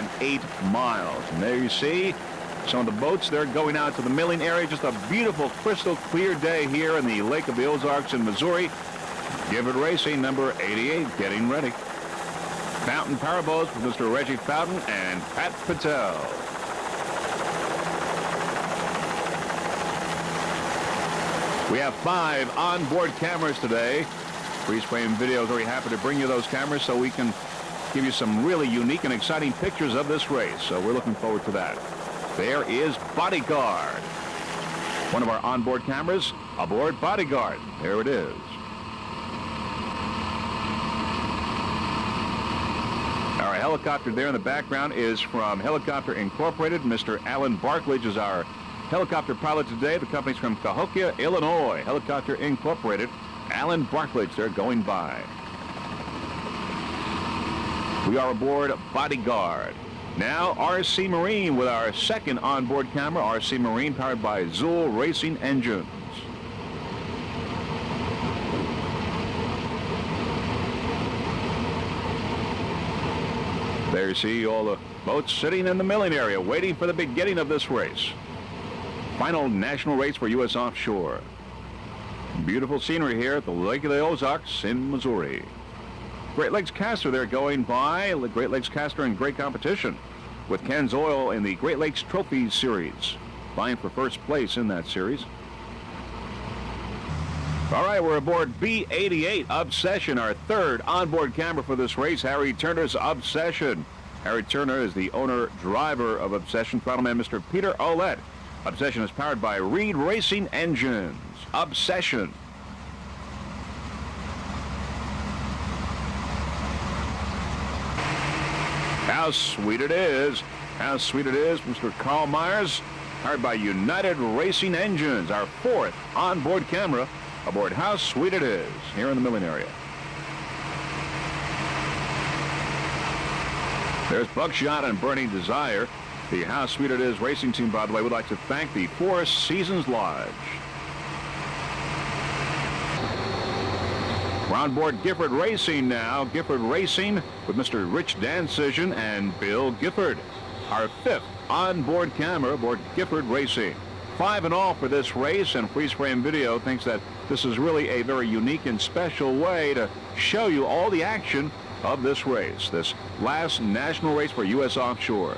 108 miles. And there you see some of the boats. They're going out to the milling area. Just a beautiful, crystal clear day here in the Lake of the Ozarks in Missouri. Gifford Racing, number 88, getting ready. Fountain Powerboats with Mr. Reggie Fountain and Pat Patel. We have 5 onboard cameras today. Freeze frame video is very happy to bring you those cameras so we can give you some really unique and exciting pictures of this race. So we're looking forward to that. There is Bodyguard. One of our onboard cameras aboard Bodyguard. There it is. Our helicopter there in the background is from Helicopter Incorporated. Mr. Alan Barklage is our helicopter pilot today. The company's from Cahokia, Illinois. Helicopter Incorporated. Alan Barklage, they're going by. We are aboard Bodyguard. Now RC Marine with our second onboard camera. RC Marine powered by Zool Racing engines. There you see all the boats sitting in the milling area waiting for the beginning of this race. Final national race for U.S. Offshore. Beautiful scenery here at the Lake of the Ozarks in Missouri. Great Lakes Caster there going by. Great Lakes Caster in great competition with Ken's Oil in the Great Lakes Trophy Series, vying for first place in that series. All right, we're aboard B-88 Obsession, our third onboard camera for this race. Harry Turner's Obsession. Harry Turner is the owner-driver of Obsession. Throttle-man Mr. Peter Olette. Obsession is powered by Reed Racing engines. Obsession. How sweet it is. How sweet it is, Mr. Carl Myers, powered by United Racing Engines, our fourth onboard camera aboard How Sweet It Is here in the milling area. There's Buckshot and Burning Desire. The How Sweet It Is racing team, by the way, would like to thank the Four Seasons Lodge. We're on board Gifford Racing now. Gifford Racing with Mr. Rich Dancision and Bill Gifford. Our fifth onboard camera aboard Gifford Racing. 5 in all for this race, and Freeze Frame Video thinks that this is really a very unique and special way to show you all the action of this race, this last national race for U.S. Offshore.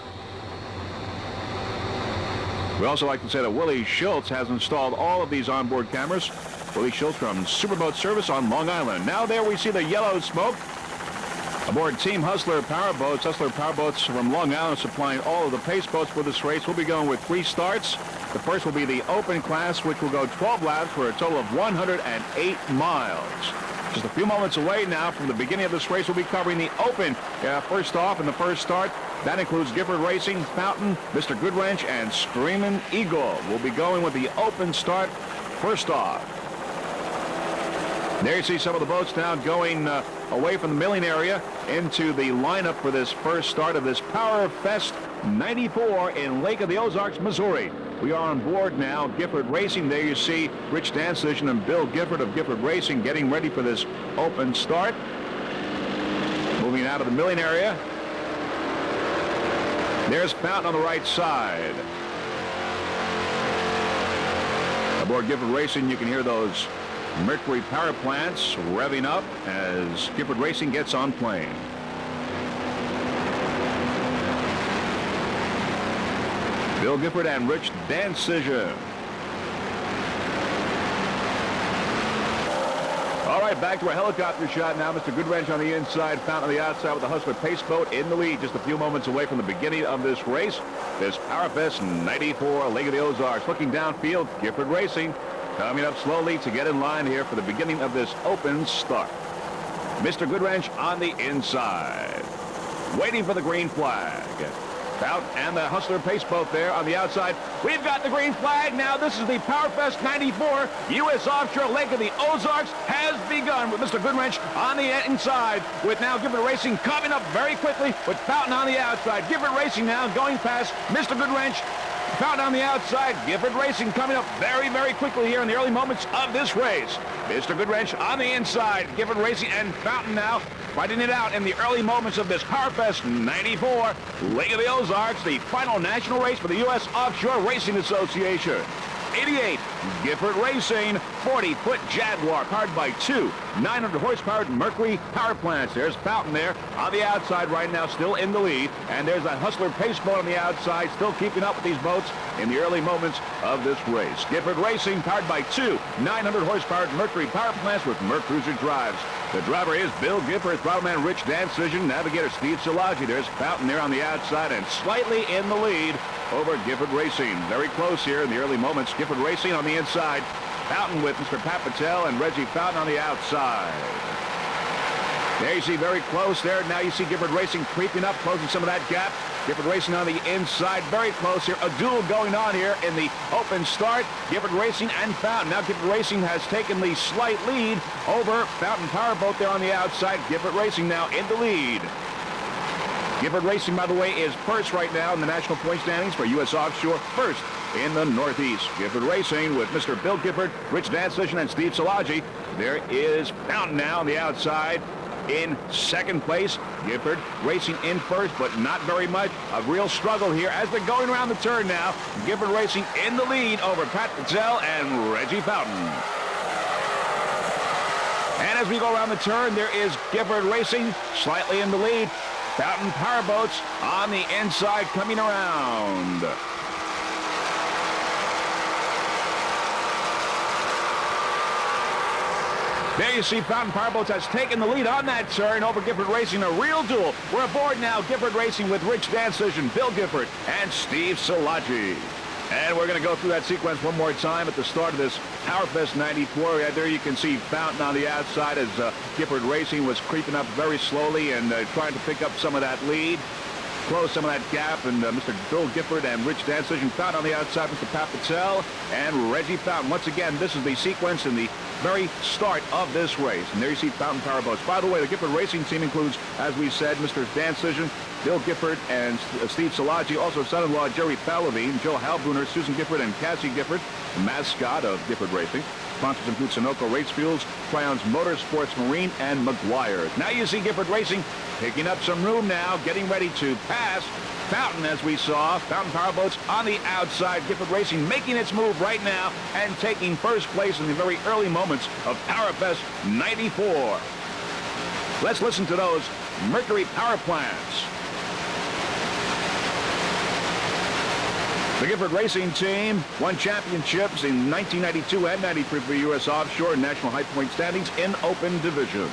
We also like to say that Willie Schultz has installed all of these onboard cameras. Willie Schultz from Superboat Service on Long Island. Now there we see the yellow smoke aboard Team Hustler Powerboats. Hustler Powerboats from Long Island supplying all of the pace boats for this race. We'll be going with 3 starts. The first will be the open class, which will go 12 laps for a total of 108 miles. Just a few moments away now from the beginning of this race, we'll be covering the open first off in the first start. That includes Gifford Racing, Fountain, Mr. Goodwrench, and Screamin' Eagle. We'll be going with the open start first off. There you see some of the boats now going away from the milling area into the lineup for this first start of this Power Fest 94 in Lake of the Ozarks, Missouri. We are on board now, Gifford Racing. There you see Rich Dancision and Bill Gifford of Gifford Racing getting ready for this open start. Moving out of the milling area. There's Fountain on the right side. Aboard Gifford Racing, you can hear those Mercury power plants revving up as Gifford Racing gets on plane. Bill Gifford and Rich Dancision. All right, back to a helicopter shot now. Mr. Goodwrench on the inside, Fountain on the outside with the Hustler Pace Boat in the lead. Just a few moments away from the beginning of this race. This PowerFest 94 Lake of the Ozarks. Looking downfield, Gifford Racing coming up slowly to get in line here for the beginning of this open start. Mr. Goodwrench on the inside, waiting for the green flag. Fountain and the Hustler Pace Boat there on the outside. We've got the green flag now. This is the PowerFest 94 U.S. Offshore Lake of the Ozarks has begun with Mr. Goodwrench on the inside, with now Gifford Racing coming up very quickly with Fountain on the outside. Gifford Racing now going past Mr. Goodwrench. Fountain on the outside. Gifford Racing coming up very, very quickly here in the early moments of this race. Mr. Goodwrench on the inside. Gifford Racing and Fountain now fighting it out in the early moments of this Powerfest 94 Lake of the Ozarks, the final national race for the U.S. Offshore Racing Association. 88, Gifford Racing, 40-foot Jaguar, powered by two 900-horsepower Mercury power plants. There's Fountain there on the outside right now, still in the lead. And there's that Hustler Pace boat on the outside, still keeping up with these boats in the early moments of this race. Gifford Racing, powered by two 900-horsepower Mercury power plants with Mercruiser drives. The driver is Bill Gifford, throttleman Rich Dancision, navigator Steve Szilagyi. There's Fountain there on the outside and slightly in the lead over Gifford Racing. Very close here in the early moments. Gifford Racing on the inside. Fountain with Mr. Pat Patel and Reggie Fountain on the outside. There you see very close there. Now you see Gifford Racing creeping up, closing some of that gap. Gifford Racing on the inside, very close here. A duel going on here in the open start. Gifford Racing and Fountain. Now Gifford Racing has taken the slight lead over Fountain Powerboat there on the outside. Gifford Racing now in the lead. Gifford Racing, by the way, is first right now in the national point standings for U.S. Offshore, first in the Northeast. Gifford Racing with Mr. Bill Gifford, Rich Dancision, and Steve Szilagyi. There is Fountain now on the outside in second place. Gifford Racing in first, but not very much. A real struggle here as they're going around the turn now. Gifford Racing in the lead over Pat Patel and Reggie Fountain. And as we go around the turn, there is Gifford Racing slightly in the lead. Fountain Powerboats on the inside coming around. There you see Fountain Powerboats has taken the lead on that turn over Gifford Racing. A real duel. We're aboard now. Gifford Racing with Rich Dancision, Bill Gifford, and Steve Szilagyi. And we're going to go through that sequence one more time at the start of this Powerfest 94. There you can see Fountain on the outside as Gifford Racing was creeping up very slowly and trying to pick up some of that lead, close some of that gap. And Mr. Bill Gifford and Rich Dancision. Fountain on the outside, Mr. Pat Patel and Reggie Fountain. Once again, this is the sequence in the very start of this race. And there you see Fountain Powerboats. By the way, the Gifford Racing team includes, as we said, Mr. Dancision, Bill Gifford, and Steve Szilagyi. Also son-in-law Jerry Palavine, Joe Halbruner, Susan Gifford, and Cassie Gifford, the mascot of Gifford Racing. Sponsors include Sunoco Race Fuels, Tryon's Motorsports Marine, and McGuire's. Now you see Gifford Racing picking up some room now, getting ready to pass Fountain, as we saw. Fountain Powerboats on the outside. Gifford Racing making its move right now and taking first place in the very early moments of Powerfest 94. Let's listen to those Mercury power plants. The Gifford Racing team won championships in 1992 and 93 for U.S. Offshore and National High Point standings in open division.